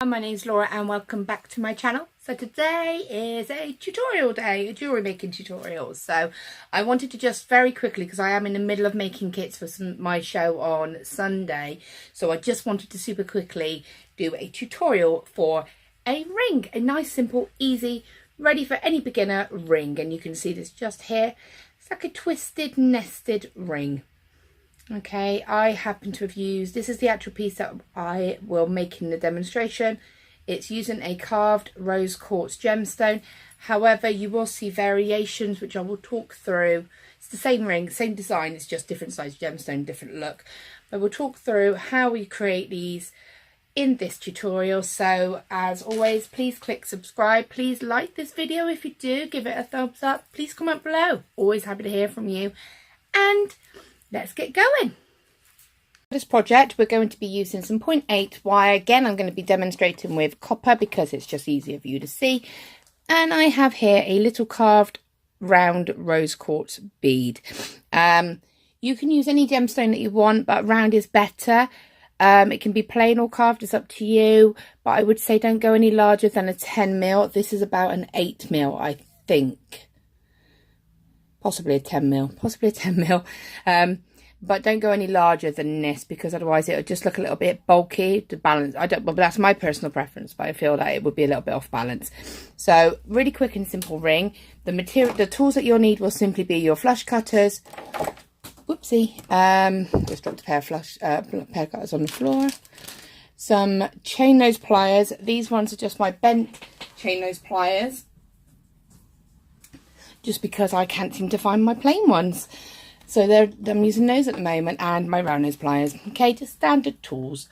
My name's Laura and welcome back to my channel. So today is a tutorial day, a jewellery making tutorial. So I wanted to just very quickly, because I am in the middle of making kits for my show on Sunday. So I just wanted to super quickly do a tutorial for a ring, a nice, simple, easy, ready for any beginner ring. And you can see this just here. It's like a twisted, nested ring. Okay, I happen to have used, this is the actual piece that I will make in the demonstration. It's using a carved rose quartz gemstone. However, you will see variations, which I will talk through. It's the same ring, same design, it's just different size gemstone, different look. But we'll talk through how we create these in this tutorial. So as always, please click subscribe. Please like this video if you do, give it a thumbs up. Please comment below. Always happy to hear from you. And let's get going. For this project, we're going to be using some 0.8 wire. Again, I'm going to be demonstrating with copper because it's just easier for you to see. And I have here a little carved round rose quartz bead. You can use any gemstone that you want, but round is better. It can be plain or carved, it's up to you. But I would say don't go any larger than a 10mm. This is about an 8mm, I think. Possibly a 10mm, but don't go any larger than this, because otherwise it'll just look a little bit bulky to balance. Well, that's my personal preference, but I feel that it would be a little bit off balance. So really quick and simple ring. The tools that you'll need will simply be your flush cutters. Whoopsie, just dropped a pair of cutters on the floor. Some chain nose pliers. These ones are just my bent chain nose pliers, just because I can't seem to find my plain ones. So I'm using those at the moment, and my round nose pliers. Okay, just standard tools.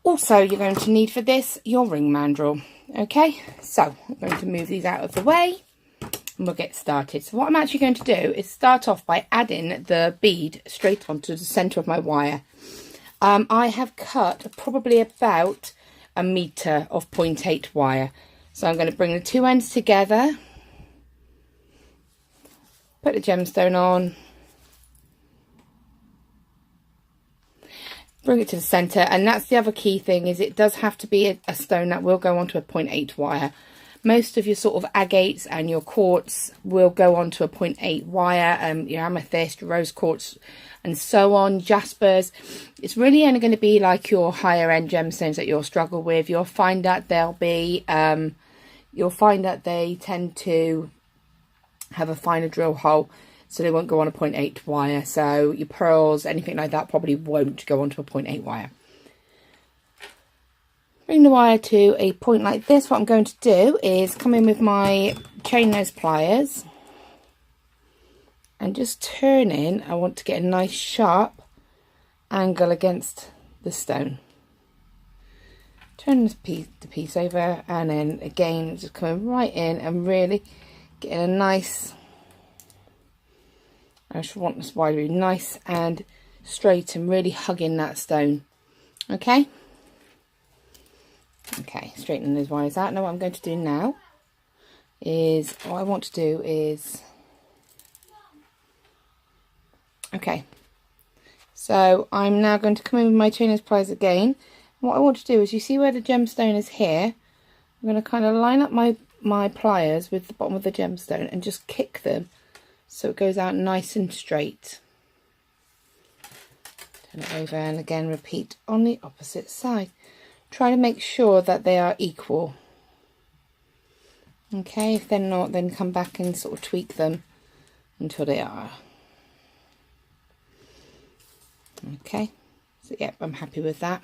Also, you're going to need for this your ring mandrel. Okay, so I'm going to move these out of the way and we'll get started. So what I'm actually going to do is start off by adding the bead straight onto the centre of my wire. I have cut probably about 1 metre of 0.8 wire. So I'm going to bring the two ends together, put the gemstone on, bring it to the centre, and that's the other key thing, is it does have to be a stone that will go onto a 0.8 wire. Most of your sort of agates and your quartz will go onto a 0.8 wire, your amethyst, rose quartz and so on, jaspers. It's really only going to be like your higher end gemstones that you'll struggle with. You'll find that they'll be, they tend to have a finer drill hole, so they won't go on a 0.8 wire. So your pearls, anything like that, probably won't go onto a 0.8 wire. Bring the wire to a point like this. What I'm going to do is come in with my chain nose pliers and just turn in. I want to get a nice sharp angle against the stone. Turn the piece over, and then again just coming right in and really getting a nice, I just want this wire to be nice and straight and really hugging that stone. Okay, straighten those wires out. Now what I'm going to do now is, what I want to do is, so I'm now going to come in with my chain nose pliers again. What I want to do is, you see where the gemstone is here, I'm going to kind of line up my pliers with the bottom of the gemstone and just kick them so it goes out nice and straight. Turn it over and again repeat on the opposite side. Try to make sure that they are equal. Okay, if they're not, then come back and sort of tweak them until they are. Okay, so yep, I'm happy with that.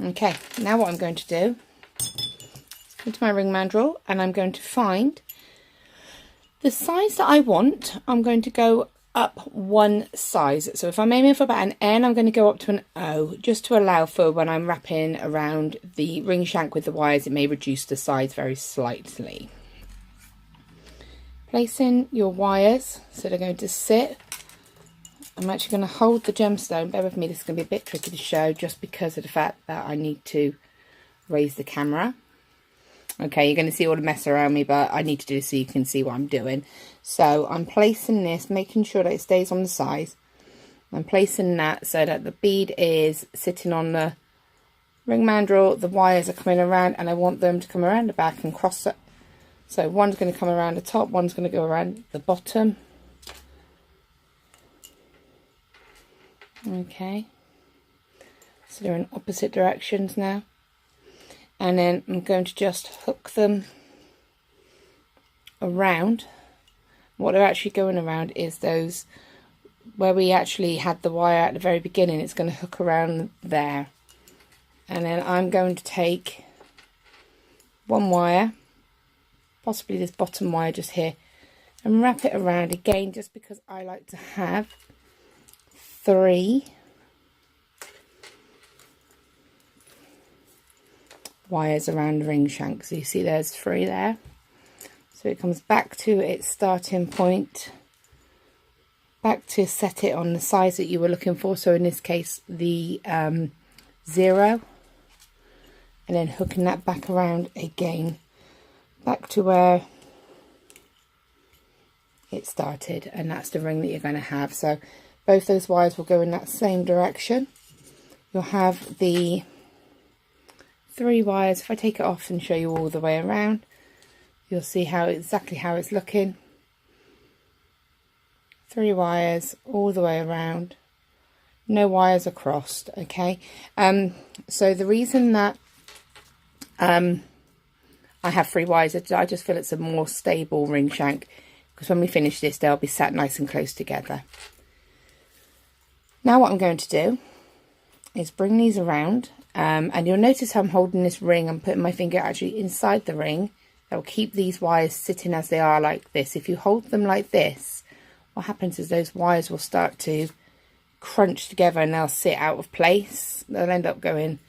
Okay, now what I'm going to do, go to my ring mandrel, and I'm going to find the size that I want. I'm going to go up one size. So if I'm aiming for about an N, I'm going to go up to an O, just to allow for when I'm wrapping around the ring shank with the wires, it may reduce the size very slightly. Placing your wires so they're going to sit. I'm actually going to hold the gemstone. Bear with me, this is going to be a bit tricky to show just because of the fact that I need to raise the camera. Okay, you're going to see all the mess around me, but I need to do this so you can see what I'm doing. So I'm placing this, making sure that it stays on the size. I'm placing that so that the bead is sitting on the ring mandrel, the wires are coming around, and I want them to come around the back and cross it. So one's going to come around the top, one's going to go around the bottom. Okay, so they're in opposite directions now, and then I'm going to just hook them around. What they're actually going around is those where we actually had the wire at the very beginning. It's going to hook around there, and then I'm going to take one wire, possibly this bottom wire just here, and wrap it around again, just because I like to have 3 wires around the ring shank. So you see there's 3 there. So it comes back to its starting point, back to set it on the size that you were looking for. So in this case, the 0, and then hooking that back around again, back to where it started, and that's the ring that you're going to have. So both those wires will go in that same direction. You'll have the 3 wires. If I take it off and show you all the way around, you'll see exactly how it's looking. 3 wires all the way around, no wires are crossed. Okay, so the reason that I have 3 wires, I just feel it's a more stable ring shank, because when we finish this they'll be sat nice and close together. Now what I'm going to do is bring these around, and you'll notice how I'm holding this ring. I'm putting my finger actually inside the ring. That will keep these wires sitting as they are like this. If you hold them like this, what happens is those wires will start to crunch together and they'll sit out of place. They'll end up going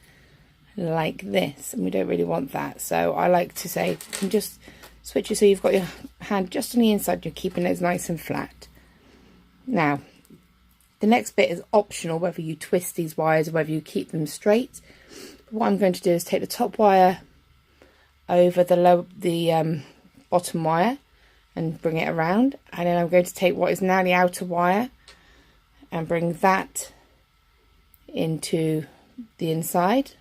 like this, and we don't really want that. So I like to say, you can just switch it so you've got your hand just on the inside, you're keeping those nice and flat. Now the next bit is optional, whether you twist these wires or whether you keep them straight. What I'm going to do is take the top wire over the bottom wire and bring it around, and then I'm going to take what is now the outer wire and bring that into the inside,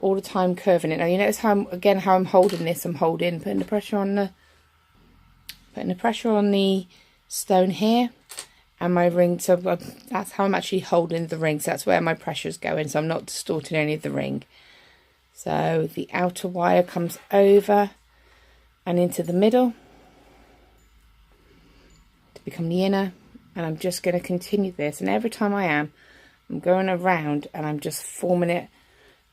all the time curving it. Now you notice how I'm holding this. I'm putting the pressure on the stone here, and my ring, so that's how I'm actually holding the ring. So that's where my pressure is going, so I'm not distorting any of the ring. So the outer wire comes over and into the middle to become the inner, and I'm just going to continue this, and every time I'm going around and I'm just forming it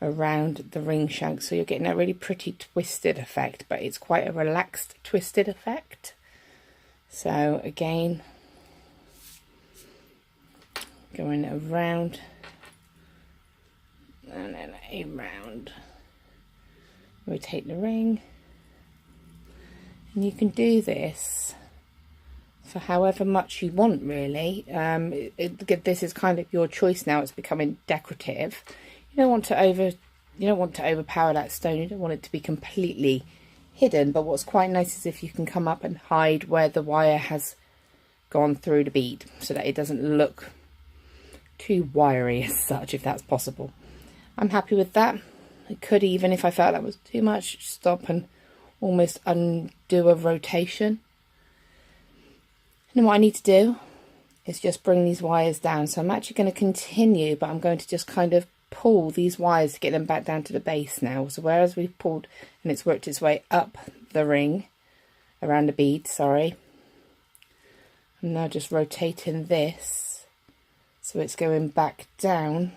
around the ring shank, so you're getting that really pretty twisted effect, but it's quite a relaxed twisted effect. So again, going around and then around, rotate the ring, and you can do this for however much you want, really. This is kind of your choice now. It's becoming decorative. You don't want to overpower that stone. You don't want it to be completely hidden, but what's quite nice is if you can come up and hide where the wire has gone through the bead, so that it doesn't look too wiry as such, if that's possible. I'm happy with that. I could, even if I felt that was too much, stop and almost undo a rotation. And then what I need to do is just bring these wires down. So I'm actually going to continue, but I'm going to just kind of pull these wires to get them back down to the base now. So whereas we've pulled and it's worked its way up the ring, around the bead, sorry, I'm now just rotating this so it's going back down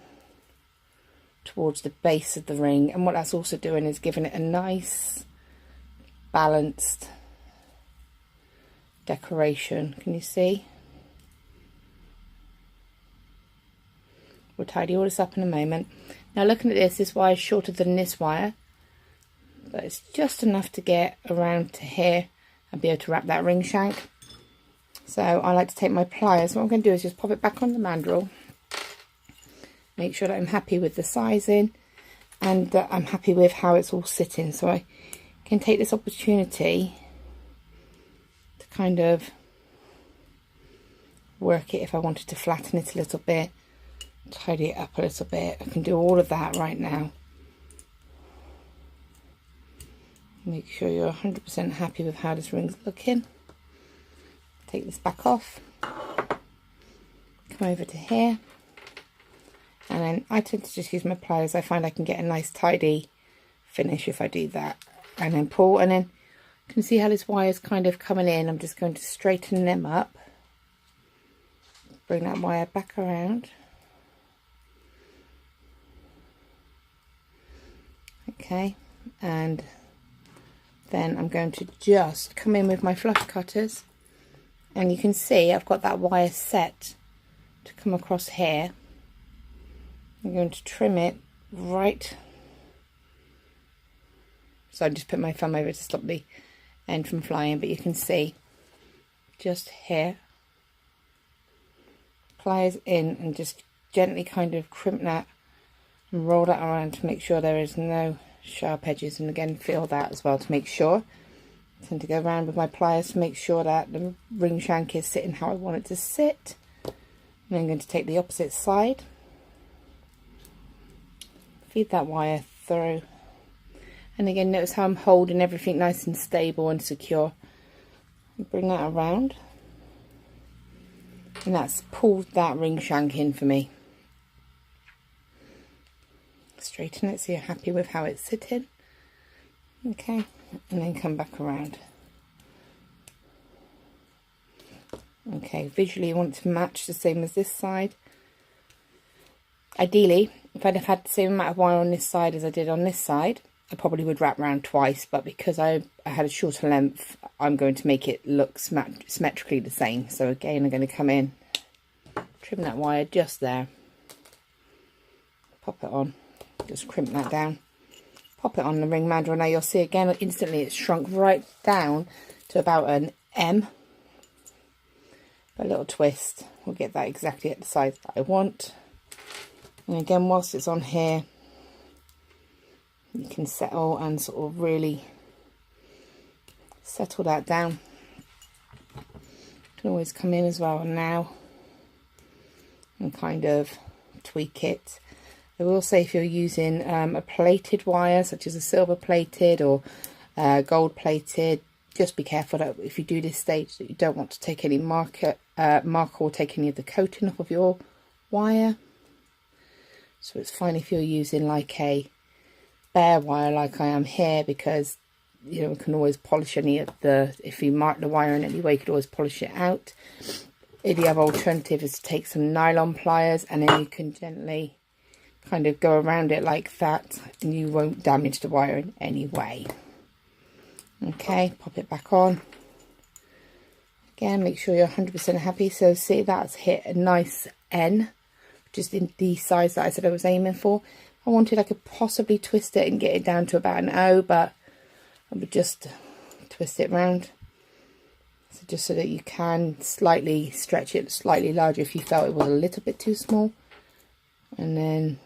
towards the base of the ring. And what that's also doing is giving it a nice balanced decoration. Can you see? We'll tidy all this up in a moment. Now looking at this wire is shorter than this wire, but it's just enough to get around to here and be able to wrap that ring shank. So I like to take my pliers. What I'm going to do is just pop it back on the mandrel, make sure that I'm happy with the sizing and that I'm happy with how it's all sitting, so I can take this opportunity to kind of work it if I wanted to flatten it a little bit. tidy it up a little bit. I can do all of that right now. Make sure you're 100% happy with how this ring's looking. Take this back off. Come over to here. And then I tend to just use my pliers. I find I can get a nice tidy finish if I do that. And then pull, and then you can see how this wire is kind of coming in. I'm just going to straighten them up. Bring that wire back around. Okay, and then I'm going to just come in with my flush cutters, and you can see I've got that wire set to come across here. I'm going to trim it right, so I just put my thumb over to stop the end from flying, but you can see just here, pliers in, and just gently kind of crimp that and roll that around to make sure there is no sharp edges, and again feel that as well to make sure. I tend to go around with my pliers to make sure that the ring shank is sitting how I want it to sit. And I'm going to take the opposite side, feed that wire through, and again notice how I'm holding everything nice and stable and secure. Bring that around, and that's pulled that ring shank in for me. Straighten it so you're happy with how it's sitting. Okay, and then come back around. Okay, visually you want to match the same as this side. Ideally, if I'd have had the same amount of wire on this side as I did on this side, I probably would wrap around twice, but because I had a shorter length, I'm going to make it look symmetrically the same. So again, I'm going to come in, trim that wire just there, pop it on, just crimp that down, pop it on the ring mandrel. Now you'll see again instantly it's shrunk right down to about an M. A little twist will get that exactly at the size that I want. And again, whilst it's on here, you can settle and sort of really settle that down. You can always come in as well now and kind of tweak it. I will say if you're using a plated wire, such as a silver plated or gold plated, just be careful that if you do this stage that you don't want to take any marker or take any of the coating off of your wire. So it's fine if you're using like a bare wire like I am here, because you know we can always polish any of the, if you mark the wire in any way, you could always polish it out. If the other alternative is to take some nylon pliers, and then you can gently kind of go around it like that, and you won't damage the wire in any way. Okay, pop it back on. Again, make sure you're 100% happy. So see, that's hit a nice N, just in the size that I said I was aiming for. If I wanted, I could possibly twist it and get it down to about an O, but I would just twist it round. So just so that you can slightly stretch it slightly larger if you felt it was a little bit too small. And then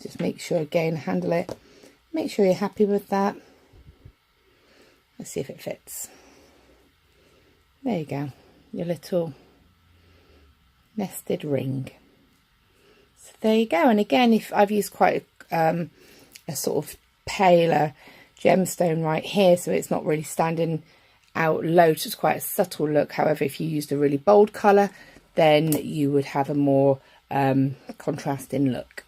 just make sure, again, handle it. Make sure you're happy with that. Let's see if it fits. There you go, your little nested ring. So there you go. And again, if I've used quite a sort of paler gemstone right here, so it's not really standing out loads, it's quite a subtle look. However, if you used a really bold colour, then you would have a more contrasting look.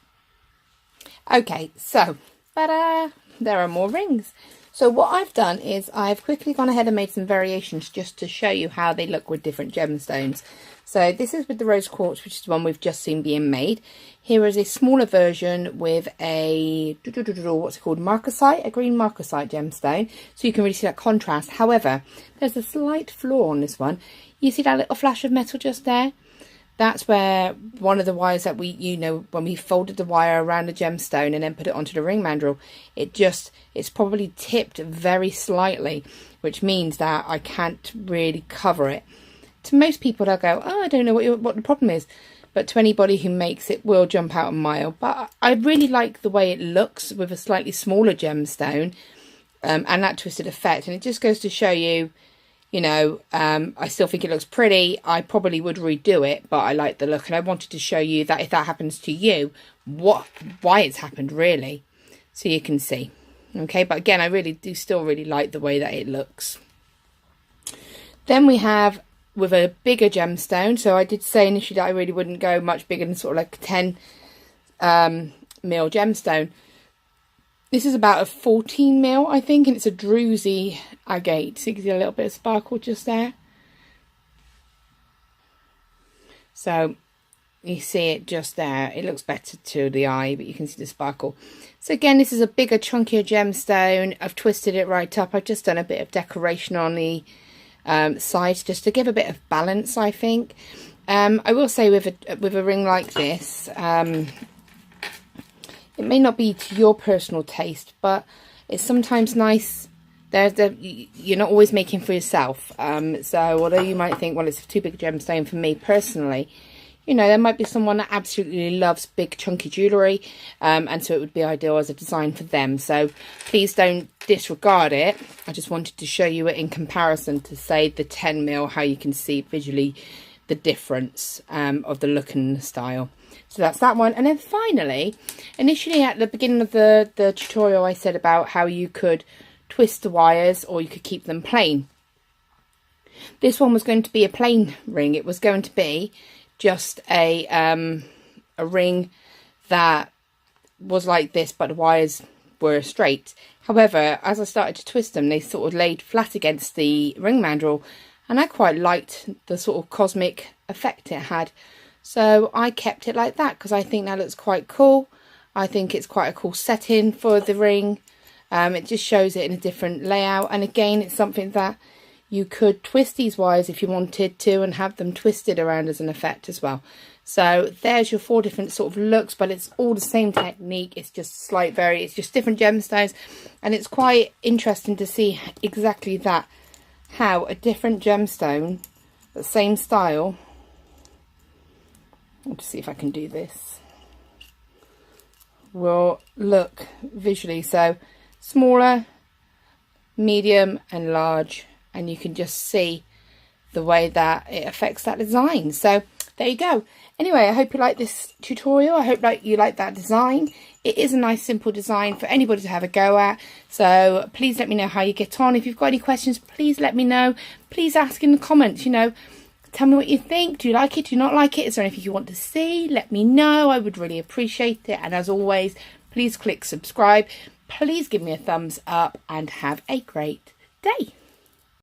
Okay, so ta-da! There are more rings. So what I've done is I've quickly gone ahead and made some variations just to show you how they look with different gemstones. So this is with the rose quartz, which is the one we've just seen being made. Here is a smaller version with a, what's it called, marcasite, a green marcasite gemstone. So you can really see that contrast. However, there's a slight flaw on this one. You see that little flash of metal just there? That's where one of the wires that we, when we folded the wire around the gemstone and then put it onto the ring mandrel, it's probably tipped very slightly, which means that I can't really cover it. To most people, they'll go, oh, I don't know what the problem is. But to anybody who makes it, will jump out a mile. But I really like the way it looks with a slightly smaller gemstone and that twisted effect. And it just goes to show you, you know, I still think it looks pretty. I probably would redo it, but I like the look, and I wanted to show you that if that happens to you, why it's happened really, so you can see. Okay, but again, I really do still really like the way that it looks. Then we have with a bigger gemstone. So I did say initially that I really wouldn't go much bigger than sort of like a 10 mil gemstone. This is about a 14 mil, I think, and it's a druzy agate. So you can see a little bit of sparkle just there. So you see it just there. It looks better to the eye, but you can see the sparkle. So again, this is a bigger, chunkier gemstone. I've twisted it right up. I've just done a bit of decoration on the sides just to give a bit of balance, I think. I will say with a ring like this, it may not be to your personal taste, but it's sometimes nice. You're not always making for yourself. So although you might think, well, it's too big a gemstone for me personally, you know, there might be someone that absolutely loves big chunky jewellery, and so it would be ideal as a design for them. So please don't disregard it. I just wanted to show you it in comparison to, say, the 10 mil, how you can see visually the difference of the look and the style. So that's that one. And then finally, initially at the beginning of the tutorial, I said about how you could twist the wires or you could keep them plain. This one was going to be a plain ring. It was going to be just a ring that was like this, but the wires were straight. However, as I started to twist them, they sort of laid flat against the ring mandrel, and I quite liked the sort of cosmic effect it had. So I kept it like that because I think that looks quite cool. I think it's quite a cool setting for the ring. It just shows it in a different layout, and again, it's something that you could twist these wires if you wanted to and have them twisted around as an effect as well. So there's your 4 different sort of looks, but it's all the same technique. It's just it's just different gemstones, and it's quite interesting to see exactly that, how a different gemstone, the same style. I'll just see if I can do this, will look visually. So smaller, medium and large, and you can just see the way that it affects that design. So there you go. Anyway, I hope you like this tutorial. I hope you like that design. It is a nice simple design for anybody to have a go at. So please let me know how you get on. If you've got any questions, please let me know. Please ask in the comments, you know. Tell me what you think. Do you like it? Do you not like it? Is there anything you want to see? Let me know. I would really appreciate it. And as always, please click subscribe. Please give me a thumbs up and have a great day.